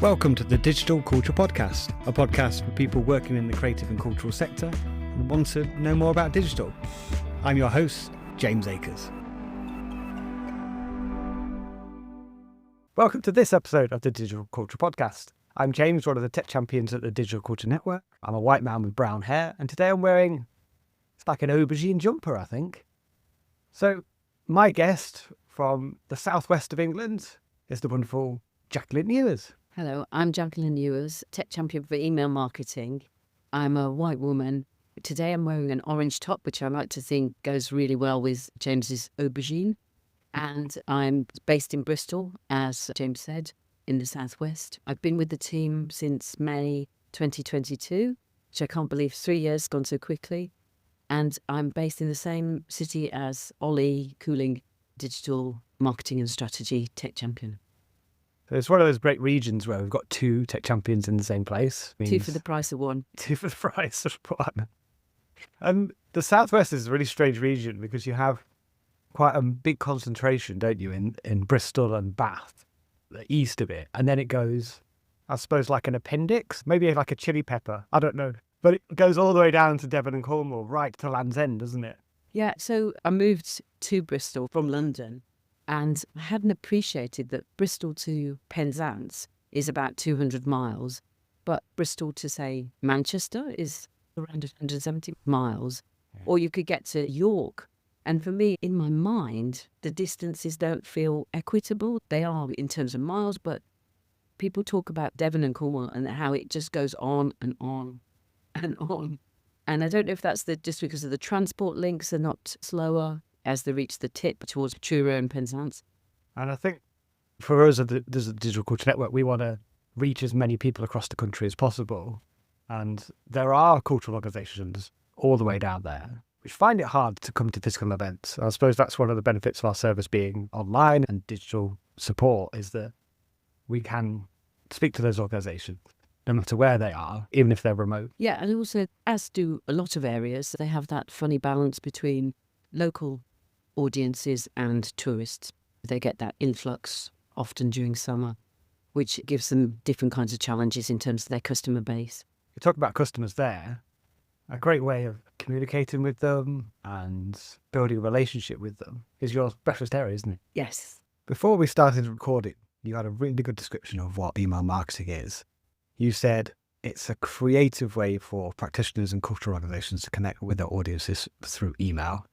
Welcome to the Digital Culture Podcast, a podcast for people working in the creative and cultural sector and want to know more about digital. I'm your host, James Akers. Welcome to this episode of the Digital Culture Podcast. I'm James, one of the tech champions at the Digital Culture Network. I'm a white man with brown hair, and today I'm wearing, it's like an aubergine jumper, I think. So, my guest from the southwest of England is the wonderful Jacqueline Ewers. Hello, I'm Jacqueline Ewers, tech champion for email marketing. I'm a white woman. Today I'm wearing an orange top, which I like to think goes really well with James's aubergine. And I'm based in Bristol, as James said, in the southwest. I've been with the team since May 2022, which I can't believe 3 years gone so quickly. And I'm based in the same city as Ollie Cooling, digital marketing and strategy tech champion. So it's one of those great regions where we've got two tech champions in the same place. Two for the price of one. Two for the price of one. And the southwest is a really strange region because you have quite a big concentration, don't you, in Bristol and Bath, the east of it. And then it goes, I suppose, like an appendix, maybe like a chili pepper. I don't know. But it goes all the way down to Devon and Cornwall, right to Land's End, doesn't it? Yeah, so I moved to Bristol from London. And I hadn't appreciated that Bristol to Penzance is about 200 miles, but Bristol to, say, Manchester is around 170 miles. Yeah. Or you could get to York. And for me, in my mind, the distances don't feel equitable. They are in terms of miles, but people talk about Devon and Cornwall and how it just goes on and on and on. And I don't know if that's just because of the transport links are not slower as they reach the tip towards Truro and Penzance. And I think for us, there's a Digital Culture Network, we want to reach as many people across the country as possible. And there are cultural organisations all the way down there which find it hard to come to physical events. I suppose that's one of the benefits of our service being online and digital support, is that we can speak to those organisations no matter where they are, even if they're remote. Yeah, and also, as do a lot of areas, they have that funny balance between local audiences and tourists. They get that influx often during summer, which gives them different kinds of challenges in terms of their customer base. You talk about customers there. A great way of communicating with them and building a relationship with them is your specialist area, isn't it? Yes. Before we started recording, you had a really good description of what email marketing is. You said it's a creative way for practitioners and cultural organisations to connect with their audiences through email.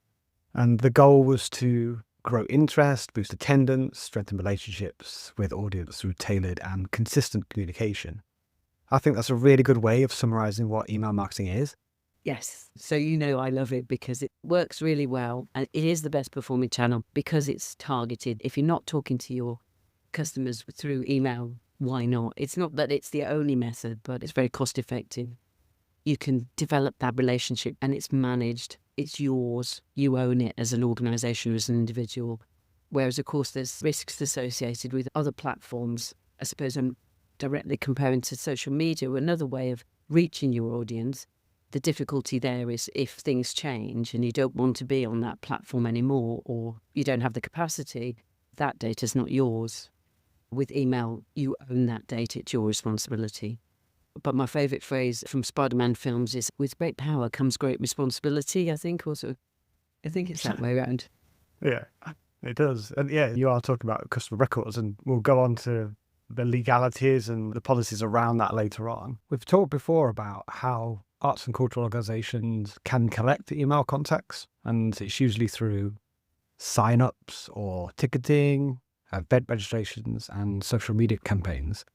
And the goal was to grow interest, boost attendance, strengthen relationships with audience through tailored and consistent communication. I think that's a really good way of summarising what email marketing is. Yes. So I love it because it works really well and it is the best performing channel because it's targeted. If you're not talking to your customers through email, why not? It's not that it's the only method, but it's very cost effective. You can develop that relationship and it's managed. It's yours. You own it as an organisation, as an individual. Whereas, of course, there's risks associated with other platforms. I suppose I'm directly comparing to social media, another way of reaching your audience. The difficulty there is if things change and you don't want to be on that platform anymore or you don't have the capacity, that data's not yours. With email, you own that data. It's your responsibility. But my favourite phrase from Spider-Man films is, with great power comes great responsibility, I think. Also, I think it's that way around. Yeah, it does. And yeah, you are talking about customer records and we'll go on to the legalities and the policies around that later on. We've talked before about how arts and cultural organisations can collect email contacts, and it's usually through sign-ups or ticketing, event registrations and social media campaigns.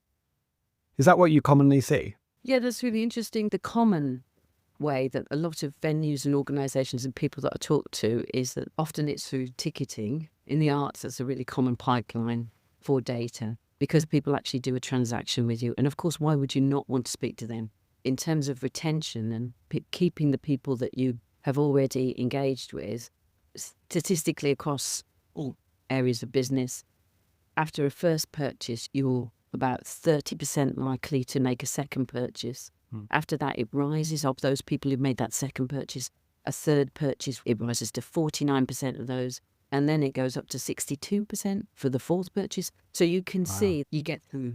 Is that what you commonly see? Yeah, that's really interesting. The common way that a lot of venues and organisations and people that I talk to is that often it's through ticketing. In the arts, that's a really common pipeline for data because people actually do a transaction with you. And of course, why would you not want to speak to them? In terms of retention and keeping the people that you have already engaged with, statistically across all areas of business, after a first purchase, you're about 30% likely to make a second purchase. After that, it rises. Of those people who've made that second purchase, a third purchase, it rises to 49% of those. And then it goes up to 62% for the fourth purchase. So you can see you get through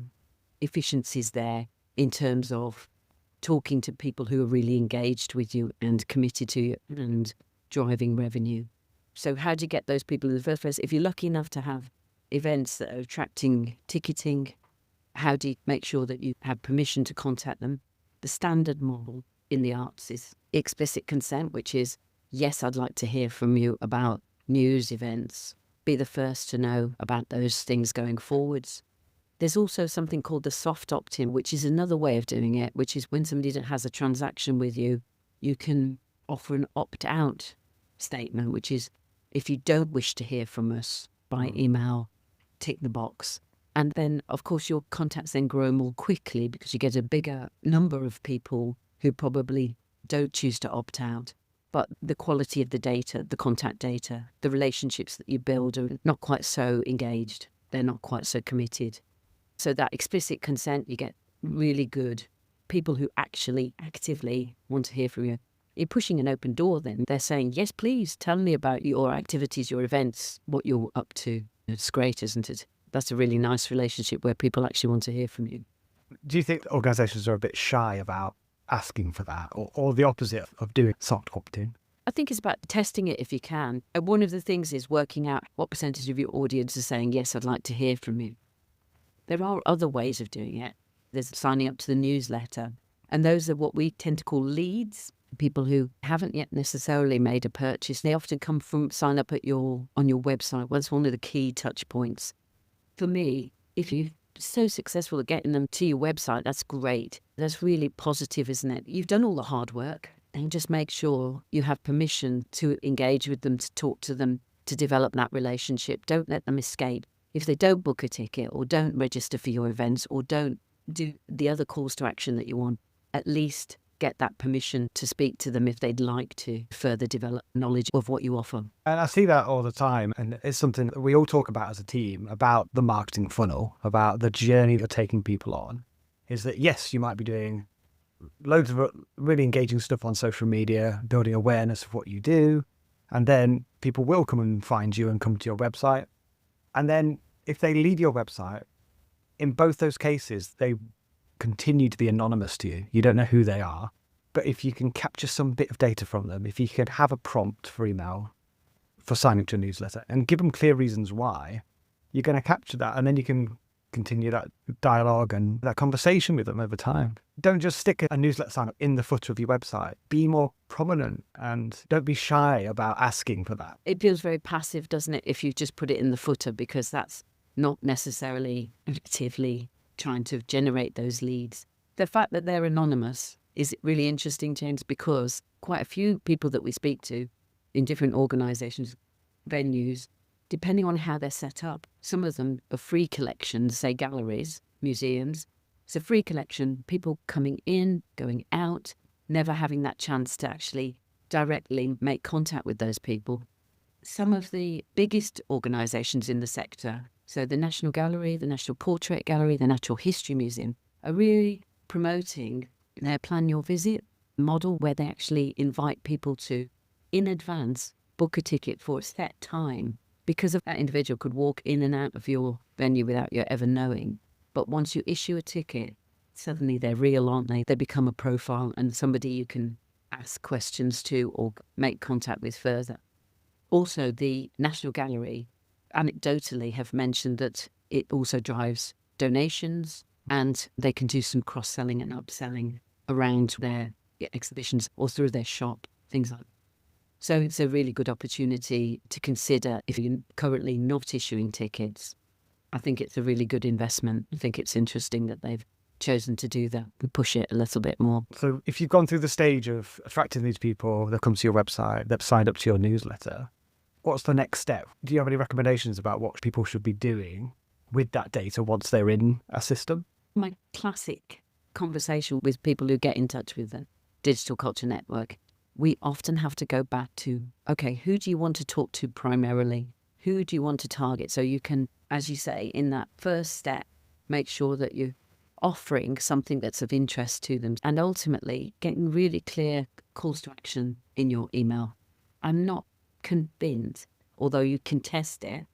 efficiencies there in terms of talking to people who are really engaged with you and committed to you and driving revenue. So how do you get those people in the first place? If you're lucky enough to have events that are attracting ticketing, how do you make sure that you have permission to contact them? The standard model in the arts is explicit consent, which is, yes, I'd like to hear from you about news events. Be the first to know about those things going forwards. There's also something called the soft opt-in, which is another way of doing it, which is when somebody that has a transaction with you, you can offer an opt-out statement, which is, if you don't wish to hear from us by email, tick the box. And then, of course, your contacts then grow more quickly because you get a bigger number of people who probably don't choose to opt out. But the quality of the data, the contact data, the relationships that you build are not quite so engaged. They're not quite so committed. So that explicit consent, you get really good people who actually actively want to hear from you. You're pushing an open door then. They're saying, yes, please, tell me about your activities, your events, what you're up to. It's great, isn't it? That's a really nice relationship where people actually want to hear from you. Do you think organisations are a bit shy about asking for that, or the opposite of doing soft opt-in? I think it's about testing it if you can. And one of the things is working out what percentage of your audience is saying, yes, I'd like to hear from you. There are other ways of doing it. There's signing up to the newsletter. And those are what we tend to call leads, people who haven't yet necessarily made a purchase. They often come from sign up on your website. Well, that's one of the key touch points. For me, if you're so successful at getting them to your website, that's great. That's really positive, isn't it? You've done all the hard work. And just make sure you have permission to engage with them, to talk to them, to develop that relationship. Don't let them escape. If they don't book a ticket or don't register for your events or don't do the other calls to action that you want, at least get that permission to speak to them if they'd like to further develop knowledge of what you offer. And I see that all the time. And it's something that we all talk about as a team, about the marketing funnel, about the journey you're taking people on, is that, yes, you might be doing loads of really engaging stuff on social media, building awareness of what you do. And then people will come and find you and come to your website. And then if they leave your website, in both those cases, they continue to be anonymous to you. You don't know who they are. But if you can capture some bit of data from them, if you can have a prompt for email for signing to a newsletter and give them clear reasons why, you're going to capture that. And then you can continue that dialogue and that conversation with them over time. Don't just stick a newsletter sign up in the footer of your website. Be more prominent and don't be shy about asking for that. It feels very passive, doesn't it, if you just put it in the footer, because that's not necessarily actively trying to generate those leads. The fact that they're anonymous is really interesting, James, because quite a few people that we speak to in different organisations, venues, depending on how they're set up, some of them are free collections, say galleries, museums. It's a free collection, people coming in, going out, never having that chance to actually directly make contact with those people. Some of the biggest organisations in the sector, so the National Gallery, the National Portrait Gallery, the Natural History Museum, are really promoting their Plan Your Visit model, where they actually invite people to, in advance, book a ticket for a set time, because of that individual could walk in and out of your venue without you ever knowing. But once you issue a ticket, suddenly they're real, aren't they? They become a profile and somebody you can ask questions to or make contact with further. Also, the National Gallery anecdotally have mentioned that it also drives donations, and they can do some cross-selling and upselling around their exhibitions or through their shop, things like that. So it's a really good opportunity to consider if you're currently not issuing tickets. I think it's a really good investment. I think it's interesting that they've chosen to do that and push it a little bit more. So if you've gone through the stage of attracting these people, they've come to your website, they've signed up to your newsletter, what's the next step? Do you have any recommendations about what people should be doing with that data once they're in a system? My classic conversation with people who get in touch with the Digital Culture Network, we often have to go back to, okay, who do you want to talk to primarily? Who do you want to target? So you can, as you say, in that first step, make sure that you're offering something that's of interest to them, and ultimately getting really clear calls to action in your email. I'm not convinced, although you can test it,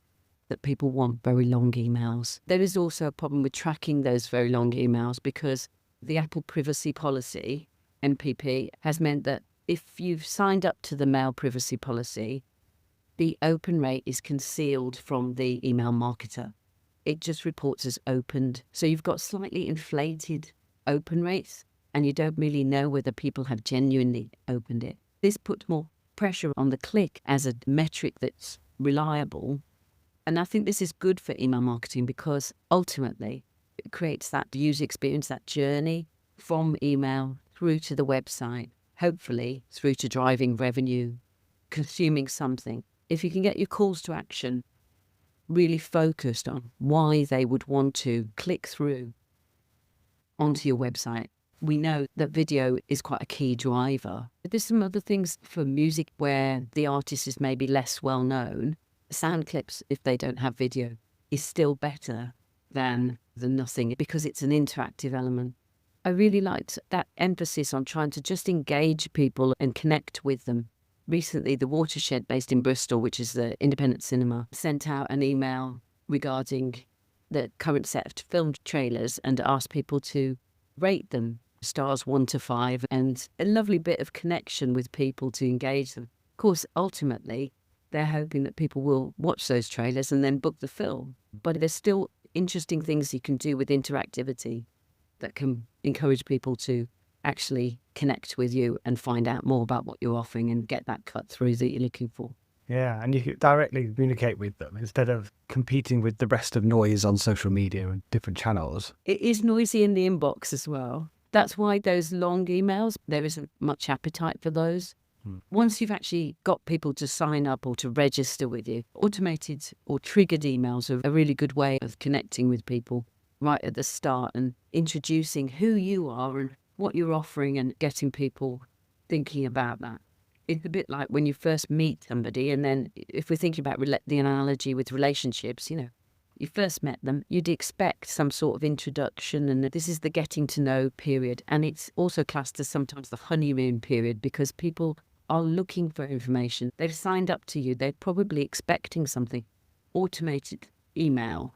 that people want very long emails. There is also a problem with tracking those very long emails because the Apple privacy policy, MPP, has meant that if you've signed up to the mail privacy policy, the open rate is concealed from the email marketer. It just reports as opened. So you've got slightly inflated open rates and you don't really know whether people have genuinely opened it. This puts more pressure on the click as a metric that's reliable. And I think this is good for email marketing because ultimately it creates that user experience, that journey from email through to the website, hopefully through to driving revenue, consuming something. If you can get your calls to action really focused on why they would want to click through onto your website, we know that video is quite a key driver. There's some other things for music where the artist is maybe less well known. Sound clips, if they don't have video, is still better than nothing because it's an interactive element. I really liked that emphasis on trying to just engage people and connect with them. Recently, the Watershed, based in Bristol, which is the independent cinema, sent out an email regarding the current set of film trailers and asked people to rate them, stars 1 to 5, and a lovely bit of connection with people to engage them. Of course, ultimately, they're hoping that people will watch those trailers and then book the film. But there's still interesting things you can do with interactivity that can encourage people to actually connect with you and find out more about what you're offering and get that cut through that you're looking for. Yeah, and you can directly communicate with them instead of competing with the rest of noise on social media and different channels. It is noisy in the inbox as well. That's why those long emails, there isn't much appetite for those. Once you've actually got people to sign up or to register with you, automated or triggered emails are a really good way of connecting with people right at the start and introducing who you are and what you're offering and getting people thinking about that. It's a bit like when you first meet somebody, and then if we're thinking about the analogy with relationships, you first met them, you'd expect some sort of introduction, and this is the getting to know period. And it's also classed as sometimes the honeymoon period because people are looking for information. They've signed up to you. They're probably expecting something. Automated email,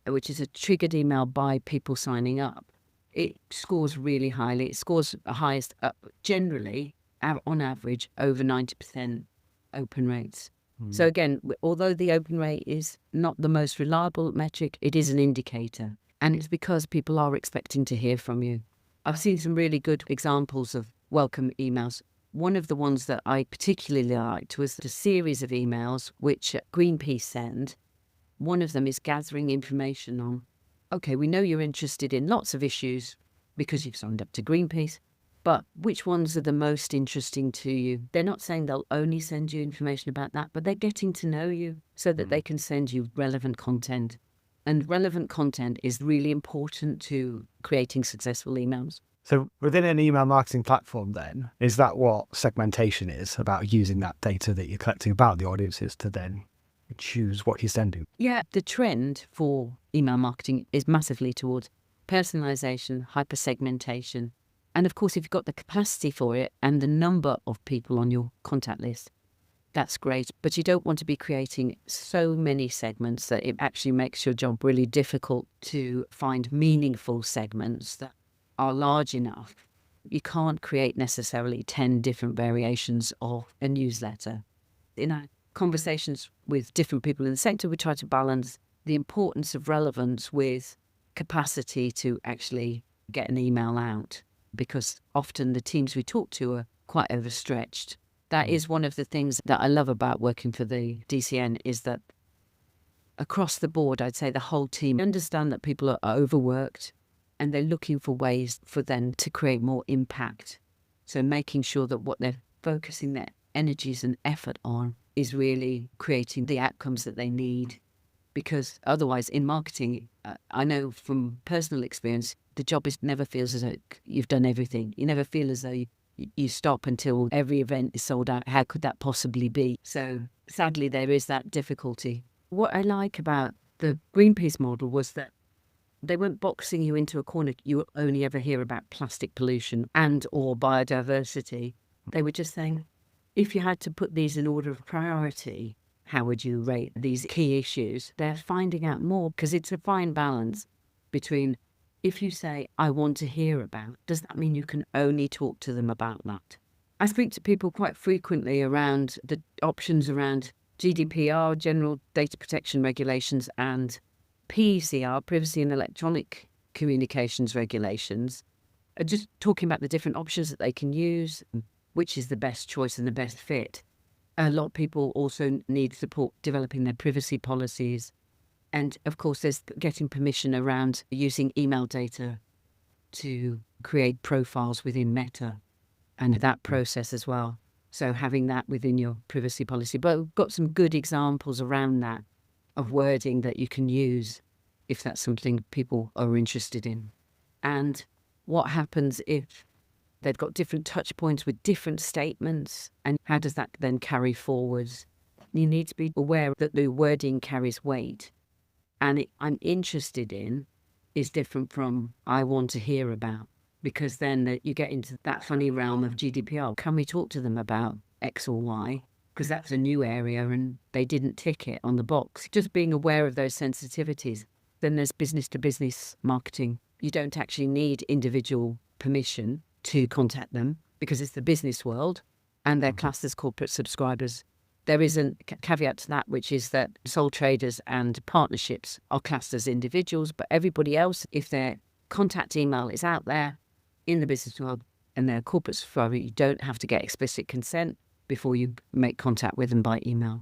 which is a triggered email by people signing up, it scores really highly. It scores the highest generally, on average, over 90% open rates. So again, although the open rate is not the most reliable metric, it is an indicator. And it's because people are expecting to hear from you. I've seen some really good examples of welcome emails. One of the ones that I particularly liked was a series of emails which Greenpeace send. One of them is gathering information on, okay, we know you're interested in lots of issues because you've signed up to Greenpeace, but which ones are the most interesting to you? They're not saying they'll only send you information about that, but they're getting to know you so that they can send you relevant content. And relevant content is really important to creating successful emails. So within an email marketing platform then, is that what segmentation is, about using that data that you're collecting about the audiences to then choose what you're sending? Yeah, the trend for email marketing is massively towards personalization, hyper-segmentation. And of course, if you've got the capacity for it and the number of people on your contact list, that's great. But you don't want to be creating so many segments that it actually makes your job really difficult to find meaningful segments that are large enough. You can't create necessarily 10 different variations of a newsletter. In our conversations with different people in the sector, we try to balance the importance of relevance with capacity to actually get an email out, because often the teams we talk to are quite overstretched. That is one of the things that I love about working for the DCN, is that across the board, I'd say the whole team understand that people are overworked and they're looking for ways for them to create more impact. So making sure that what they're focusing their energies and effort on is really creating the outcomes that they need. Because otherwise, in marketing, I know from personal experience, the job never feels as though you've done everything. You never feel as though you stop until every event is sold out. How could that possibly be? So sadly, there is that difficulty. What I like about the Greenpeace model was that they weren't boxing you into a corner. You only ever hear about plastic pollution and or biodiversity. They were just saying, if you had to put these in order of priority, how would you rate these key issues? They're finding out more because it's a fine balance between, if you say, I want to hear about, does that mean you can only talk to them about that? I speak to people quite frequently around the options around GDPR, General Data Protection Regulations, and PECR, Privacy and Electronic Communications Regulations, just talking about the different options that they can use, which is the best choice and the best fit. A lot of people also need support developing their privacy policies. And of course, there's getting permission around using email data to create profiles within Meta and that process as well. So having that within your privacy policy. But we've got some good examples around that of wording that you can use if that's something people are interested in. And what happens if they've got different touch points with different statements, and how does that then carry forwards? You need to be aware that the wording carries weight. And I'm interested in is different from I want to hear about, because then you get into that funny realm of GDPR. Can we talk to them about X or Y? Because that's a new area and they didn't tick it on the box. Just being aware of those sensitivities. Then there's business to business marketing. You don't actually need individual permission to contact them because it's the business world and they're classed as corporate subscribers. There is a caveat to that, which is that sole traders and partnerships are classed as individuals, but everybody else, if their contact email is out there in the business world and they're a corporate subscriber, you don't have to get explicit consent before you make contact with them by email.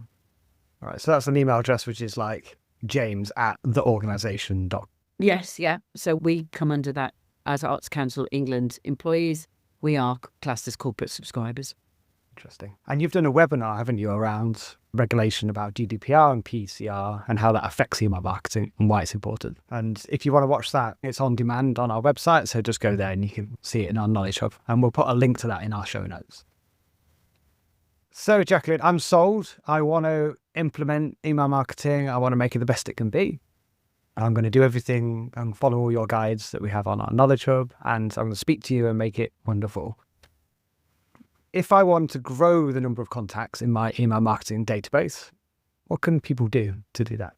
All right, so that's an email address which is like james@theorganisation.com. Yes, yeah. So we come under that as Arts Council England employees. We are classed as corporate subscribers. Interesting. And you've done a webinar, haven't you, around regulation about GDPR and PCR and how that affects email marketing and why it's important. And if you want to watch that, it's on demand on our website. So just go there and you can see it in our Knowledge Hub. And we'll put a link to that in our show notes. So, Jacqueline, I'm sold. I want to implement email marketing. I want to make it the best it can be. I'm going to do everything and follow all your guides that we have on our Knowledge Hub. And I'm going to speak to you and make it wonderful. If I want to grow the number of contacts in my email marketing database, what can people do to do that?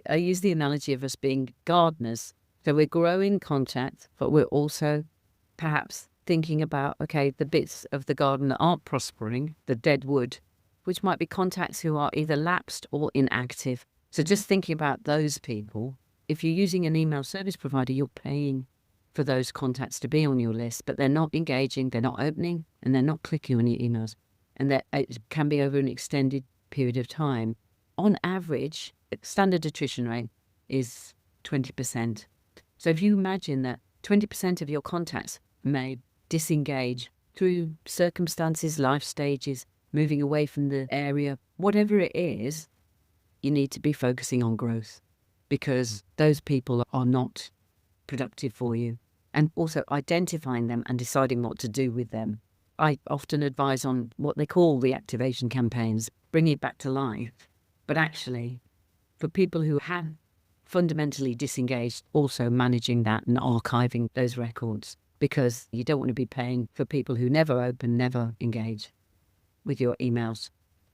I use the analogy of us being gardeners. So we're growing contacts, but we're also perhaps thinking about, okay, the bits of the garden that aren't prospering, the dead wood, which might be contacts who are either lapsed or inactive. So just thinking about those people, if you're using an email service provider, you're paying for those contacts to be on your list, but they're not engaging, they're not opening, and they're not clicking on your emails. And that it can be over an extended period of time. On average, standard attrition rate is 20%. So if you imagine that 20% of your contacts may disengage through circumstances, life stages, moving away from the area, whatever it is, you need to be focusing on growth because those people are not productive for you. And also identifying them and deciding what to do with them. I often advise on what they call the activation campaigns, bringing it back to life. But actually, for people who have fundamentally disengaged, also managing that and archiving those records, because you don't want to be paying for people who never open, never engage with your emails.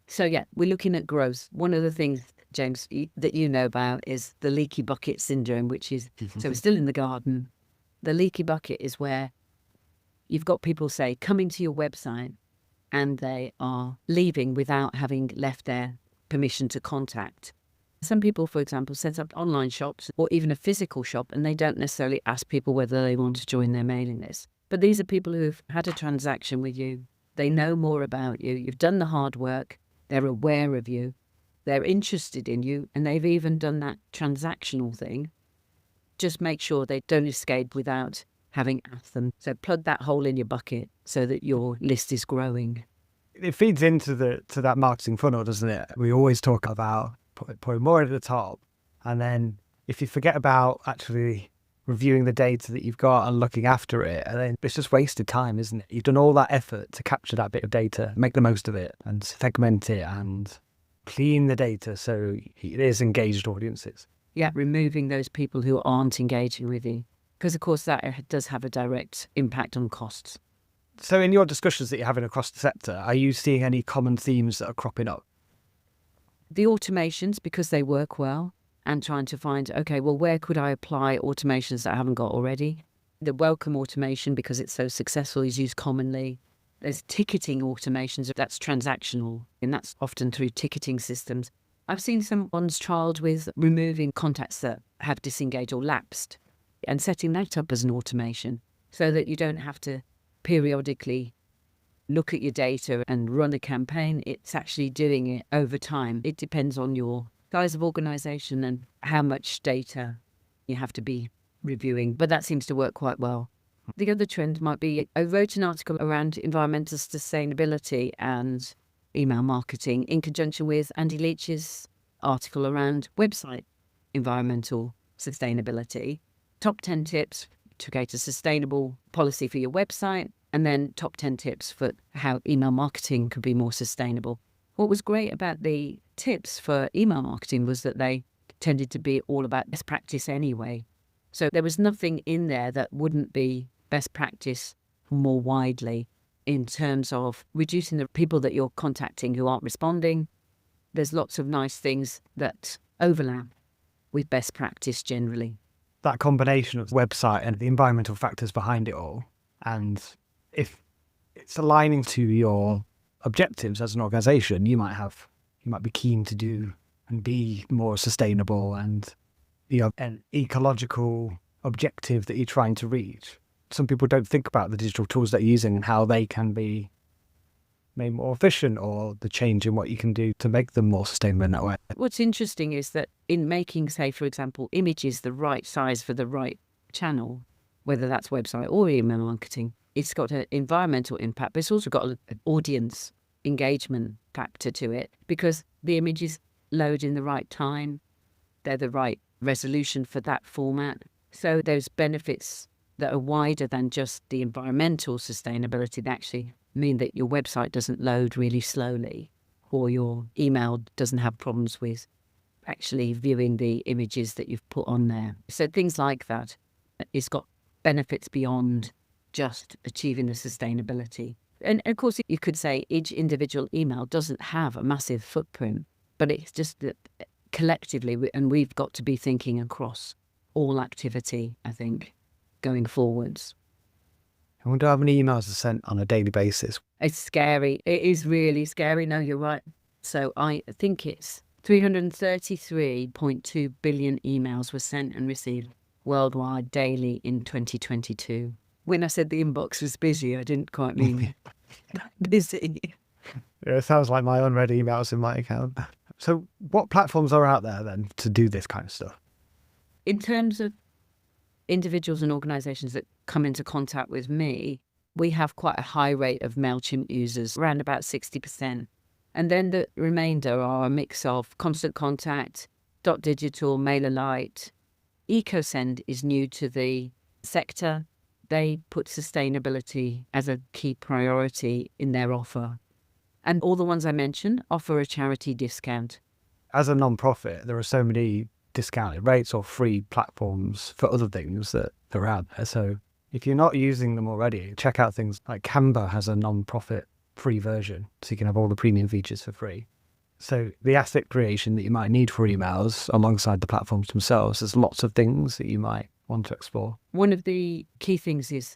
So yeah, we're looking at growth. One of the things, James, that you know about is the leaky bucket syndrome, which is, so it's still in the garden. The leaky bucket is where you've got people, say, coming to your website and they are leaving without having left their permission to contact. Some people, for example, set up online shops or even a physical shop and they don't necessarily ask people whether they want to join their mailing list. But these are people who've had a transaction with you. They know more about you. You've done the hard work. They're aware of you. They're interested in you. And they've even done that transactional thing. Just make sure they don't escape without having asked them. So plug that hole in your bucket so that your list is growing. It feeds into that marketing funnel, doesn't it? We always talk about putting more at the top. And then if you forget about actually reviewing the data that you've got and looking after it, and then it's just wasted time, isn't it? You've done all that effort to capture that bit of data, make the most of it and segment it and clean the data so it is engaged audiences. Yeah, removing those people who aren't engaging with you. Because, of course, that does have a direct impact on costs. So in your discussions that you're having across the sector, are you seeing any common themes that are cropping up? The automations, because they work well, and trying to find, okay, well, where could I apply automations that I haven't got already? The welcome automation, because it's so successful, is used commonly. There's ticketing automations, that's transactional, and that's often through ticketing systems. I've seen some ones trialled with removing contacts that have disengaged or lapsed and setting that up as an automation so that you don't have to periodically look at your data and run a campaign. It's actually doing it over time. It depends on your size of organization and how much data you have to be reviewing, but that seems to work quite well. The other trend might be, I wrote an article around environmental sustainability and email marketing in conjunction with Andy Leach's article around website environmental sustainability. Top 10 tips to create a sustainable policy for your website, and then top 10 tips for how email marketing could be more sustainable. What was great about the tips for email marketing was that they tended to be all about best practice anyway. So there was nothing in there that wouldn't be best practice more widely in terms of reducing the people that you're contacting who aren't responding. There's lots of nice things that overlap with best practice generally. That combination of website and the environmental factors behind it all, and if it's aligning to your objectives as an organization, you might be keen to do and be more sustainable, and you have an ecological objective that you're trying to reach. Some people don't think about the digital tools they're using and how they can be made more efficient, or the change in what you can do to make them more sustainable in that way. What's interesting is that in making, say, for example, images the right size for the right channel, whether that's website or email marketing, it's got an environmental impact, but it's also got an audience engagement factor to it, because the images load in the right time, they're the right resolution for that format. So there's benefits that are wider than just the environmental sustainability that actually mean that your website doesn't load really slowly, or your email doesn't have problems with actually viewing the images that you've put on there. So things like that, it's got benefits beyond just achieving the sustainability. And of course, you could say each individual email doesn't have a massive footprint, but it's just that collectively, and we've got to be thinking across all activity, I think, going forwards. I wonder how many emails are sent on a daily basis. It's scary. It is really scary. No, you're right. So I think it's 333.2 billion emails were sent and received worldwide daily in 2022. When I said the inbox was busy, I didn't quite mean busy. Yeah, it sounds like my unread emails in my account. So what platforms are out there then to do this kind of stuff? In terms of individuals and organisations that come into contact with me, we have quite a high rate of MailChimp users, around about 60%. And then the remainder are a mix of Constant Contact, Dot Digital, MailerLite. EcoSend is new to the sector. They put sustainability as a key priority in their offer. And all the ones I mentioned offer a charity discount. As a non-profit, there are so many discounted rates or free platforms for other things that are out there. So if you're not using them already, check out things like Canva has a non-profit free version, so you can have all the premium features for free. So the asset creation that you might need for emails alongside the platforms themselves, there's lots of things that you might want to explore. One of the key things is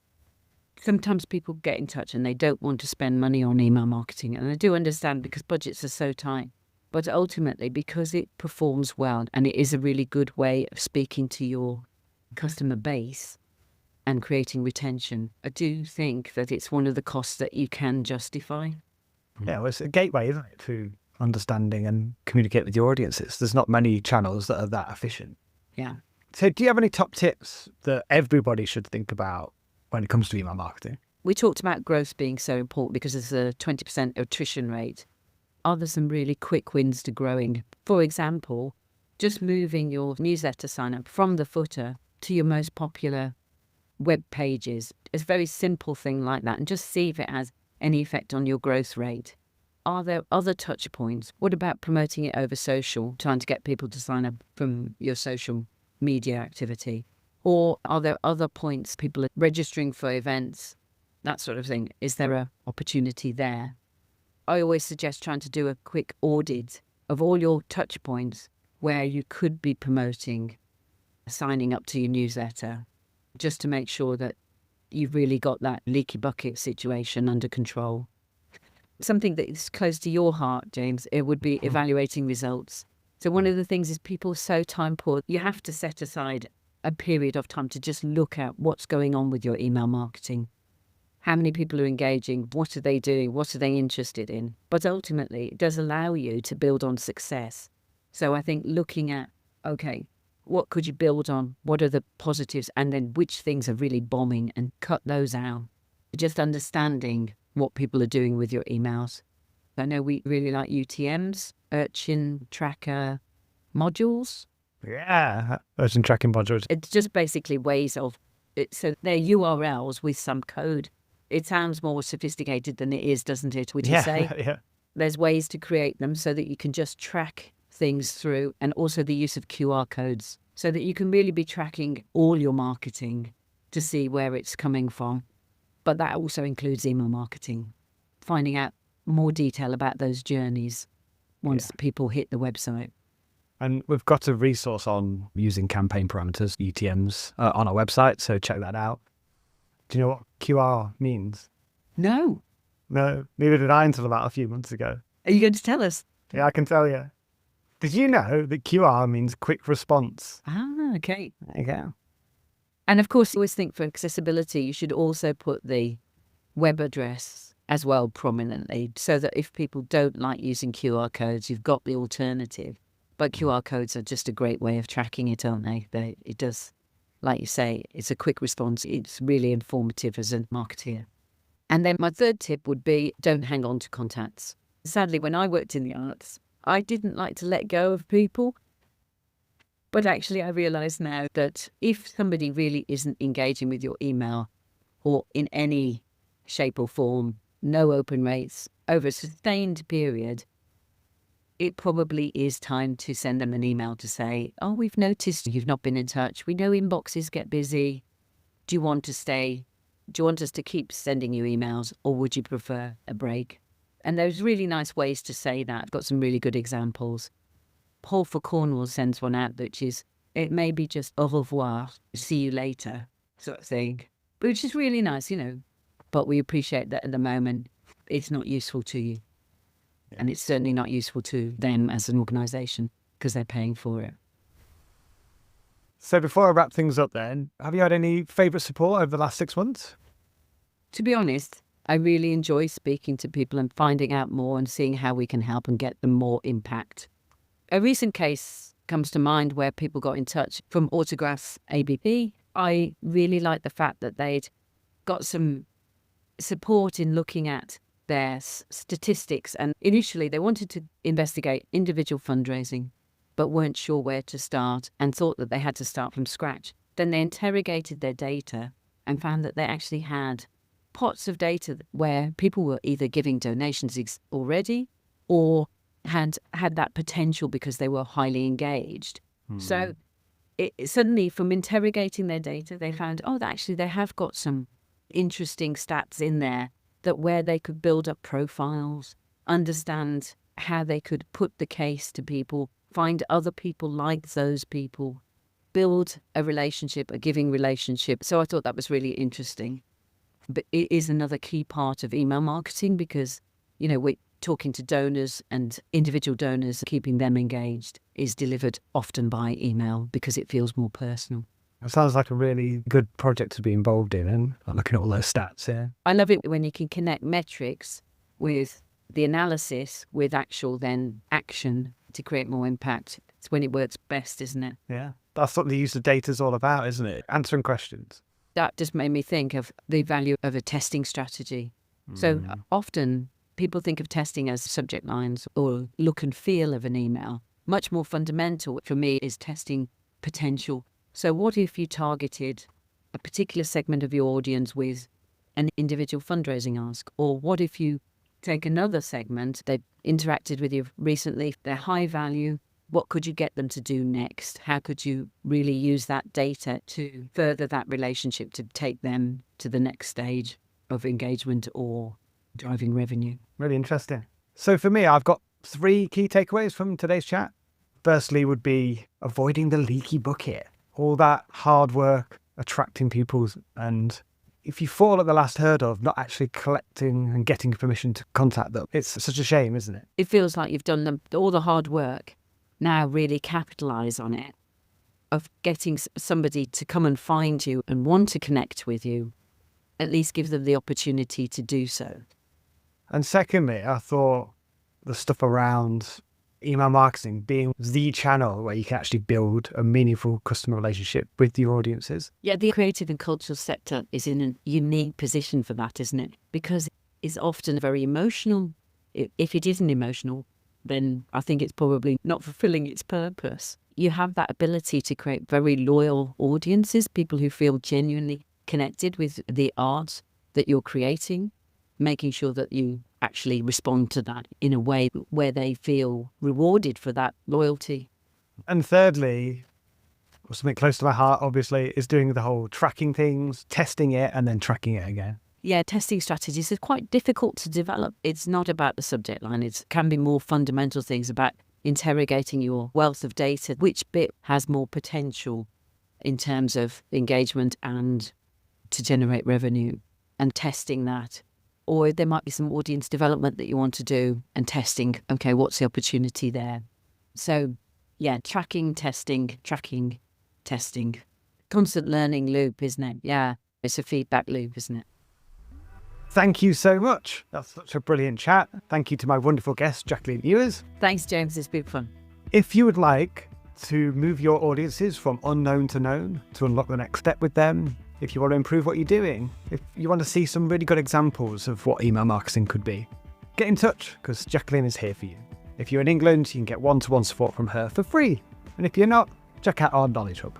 sometimes people get in touch and they don't want to spend money on email marketing. And I do understand, because budgets are so tight. But ultimately, because it performs well and it is a really good way of speaking to your customer base and creating retention, I do think that it's one of the costs that you can justify. Yeah, well, it's a gateway, isn't it, to understanding and communicate with your audiences. There's not many channels that are that efficient. Yeah. So do you have any top tips that everybody should think about when it comes to email marketing? We talked about growth being so important because there's a 20% attrition rate. Are there some really quick wins to growing? For example, just moving your newsletter sign up from the footer to your most popular web pages. It's a very simple thing like that, and just see if it has any effect on your growth rate. Are there other touch points? What about promoting it over social, trying to get people to sign up from your social media activity? Or are there other points, people are registering for events, that sort of thing? Is there an opportunity there? I always suggest trying to do a quick audit of all your touch points where you could be promoting signing up to your newsletter, just to make sure that you've really got that leaky bucket situation under control. Something that is close to your heart, James, it would be evaluating results. So one of the things is people are so time poor, you have to set aside a period of time to just look at what's going on with your email marketing. How many people are engaging? What are they doing? What are they interested in? But ultimately, it does allow you to build on success. So I think looking at, okay, what could you build on? What are the positives? And then which things are really bombing, and cut those out. Just understanding what people are doing with your emails. I know we really like UTMs, Urchin Tracker modules. Yeah, urgent tracking modules. It's just basically ways of it. So they're URLs with some code. It sounds more sophisticated than it is, doesn't it? Would you say? Yeah. There's ways to create them so that you can just track things through, and also the use of QR codes so that you can really be tracking all your marketing to see where it's coming from. But that also includes email marketing, finding out more detail about those journeys once people hit the website. And we've got a resource on using campaign parameters, UTMs, on our website, so check that out. Do you know what QR means? No. No, neither did I until about a few months ago. Are you going to tell us? Yeah, I can tell you. Did you know that QR means quick response? Ah, okay. There you go. And of course, I always think for accessibility, you should also put the web address as well prominently, so that if people don't like using QR codes, you've got the alternative. But QR codes are just a great way of tracking it, aren't they? It does, like you say, it's a quick response. It's really informative as a marketeer. And then my third tip would be, don't hang on to contacts. Sadly, when I worked in the arts, I didn't like to let go of people. But actually, I realise now that if somebody really isn't engaging with your email or in any shape or form, no open rates, over a sustained period, it probably is time to send them an email to say, oh, we've noticed you've not been in touch. We know inboxes get busy. Do you want to stay? Do you want us to keep sending you emails, or would you prefer a break? And there's really nice ways to say that. I've got some really good examples. Paul for Cornwall sends one out, which is, it may be just au revoir, see you later, sort of thing, which is really nice, but we appreciate that at the moment it's not useful to you. Yeah. And it's certainly not useful to them as an organisation because they're paying for it. So before I wrap things up then, have you had any favourite support over the last 6 months? To be honest, I really enjoy speaking to people and finding out more and seeing how we can help and get them more impact. A recent case comes to mind where people got in touch from Autographs ABP. I really liked the fact that they'd got some support in looking at their statistics, and initially they wanted to investigate individual fundraising but weren't sure where to start and thought that they had to start from scratch. Then they interrogated their data and found that they actually had pots of data where people were either giving donations already or had that potential because they were highly engaged. So suddenly, from interrogating their data, they found, actually they have got some interesting stats in there that where they could build up profiles, understand how they could put the case to people, find other people like those people, build a relationship, a giving relationship. So I thought that was really interesting. But it is another key part of email marketing because, we're talking to donors, and individual donors, keeping them engaged is delivered often by email because it feels more personal. It sounds like a really good project to be involved in, and looking at all those stats here. I love it when you can connect metrics with the analysis with actual then action to create more impact. It's when it works best, isn't it? Yeah, that's what the use of data is all about, isn't it? Answering questions. That just made me think of the value of a testing strategy. So often people think of testing as subject lines or look and feel of an email. Much more fundamental for me is testing potential. So what if you targeted a particular segment of your audience with an individual fundraising ask? Or what if you take another segment, they've interacted with you recently, they're high value, what could you get them to do next? How could you really use that data to further that relationship, to take them to the next stage of engagement or driving revenue? Really interesting. So for me, I've got 3 key takeaways from today's chat. Firstly would be avoiding the leaky bucket. All that hard work, attracting people, and if you fall at the last hurdle of not actually collecting and getting permission to contact them, it's such a shame, isn't it? It feels like you've done all the hard work. Now really capitalise on it, of getting somebody to come and find you and want to connect with you. At least give them the opportunity to do so. And secondly, I thought the stuff around email marketing being the channel where you can actually build a meaningful customer relationship with your audiences. Yeah, the creative and cultural sector is in a unique position for that, isn't it? Because it's often very emotional. If it isn't emotional, then I think it's probably not fulfilling its purpose. You have that ability to create very loyal audiences, people who feel genuinely connected with the art that you're creating, making sure that you actually respond to that in a way where they feel rewarded for that loyalty. And thirdly, or something close to my heart, obviously, is doing the whole tracking things, testing it, and then tracking it again. Yeah, testing strategies are quite difficult to develop. It's not about the subject line. It can be more fundamental things about interrogating your wealth of data. Which bit has more potential in terms of engagement and to generate revenue, and testing that. Or there might be some audience development that you want to do and testing, okay, what's the opportunity there? So yeah, tracking, testing. Constant learning loop, isn't it? Yeah, it's a feedback loop, isn't it? Thank you so much. That's such a brilliant chat. Thank you to my wonderful guest, Jacqueline Ewers. Thanks, James. It's been fun. If you would like to move your audiences from unknown to known, to unlock the next step with them, if you want to improve what you're doing, if you want to see some really good examples of what email marketing could be, get in touch, because Jacqueline is here for you. If you're in England, you can get one-to-one support from her for free. And if you're not, check out our Knowledge Hub.